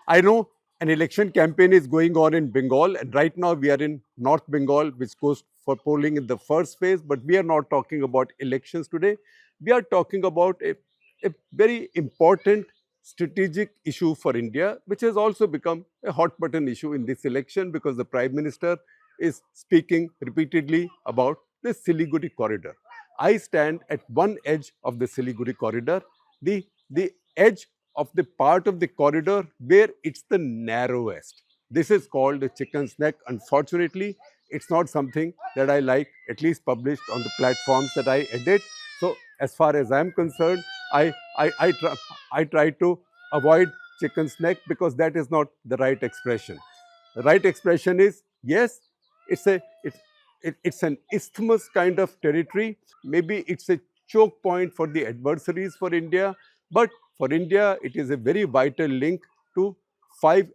I know an election campaign is going on in Bengal, and right now we are in North Bengal, which goes for polling in the first phase. But we are not talking about elections today. We are talking about a very important strategic issue for India, which has also become a hot button issue in this election because the Prime Minister is speaking repeatedly about the Siliguri Corridor. I stand at one edge of the Siliguri Corridor, the edge of the part of the corridor where it's the narrowest. This is called the chicken's neck. Unfortunately, it's not something that I like, at least published on the platforms that I edit. So, as far as I'm concerned, I try to avoid chicken's neck because that is not the right expression. The right expression is yes, it's a it's an isthmus kind of territory. Maybe it's a choke point for the adversaries for India, but for India, it is a very vital link to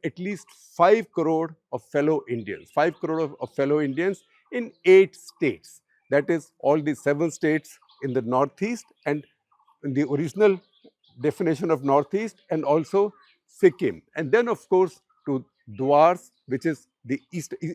at least 5 crore of fellow Indians, 5 crore of fellow Indians in 8 states. That is all the 7 states in the Northeast and in the original definition of Northeast, and also Sikkim. And then, of course, to Dwars, which is the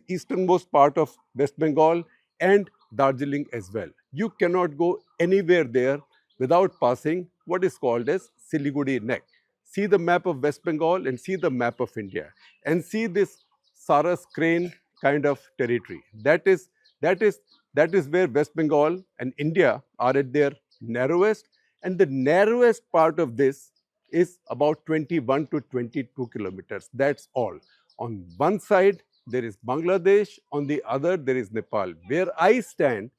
easternmost part of West Bengal, and Darjeeling as well. You cannot go anywhere there without passing what is called as Siliguri Neck. See the map of West Bengal and see the map of India, and see this Saras crane kind of territory. That is where West Bengal and India are at their narrowest, and the narrowest part of this is about 21 to 22 kilometers. That's all. On one side, there is Bangladesh, on the other, there is Nepal. Where I stand,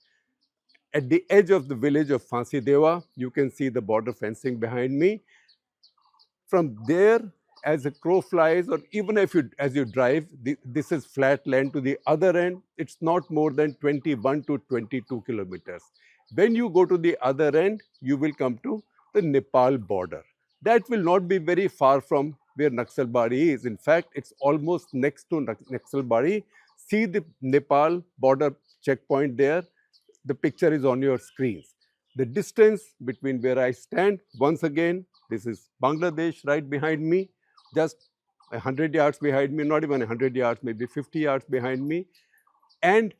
at the edge of the village of Fansidewa, you can see the border fencing behind me. From there, as a crow flies, or even if you as you drive, this is flat land to the other end, it's not more than 21 to 22 kilometers. When you go to the other end, you will come to the Nepal border. That will not be very far from where Naxalbari is. In fact, it's almost next to Naxalbari. See the Nepal border checkpoint there. The picture is on your screens. The distance between where I stand, once again, this is Bangladesh right behind me, just 100 yards behind me, not even 100 yards, maybe 50 yards behind me, and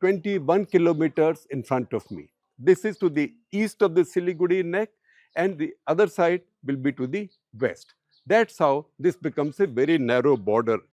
21 kilometers in front of me. This is to the east of the Siliguri neck, and the other side will be to the west. That's how this becomes a very narrow border.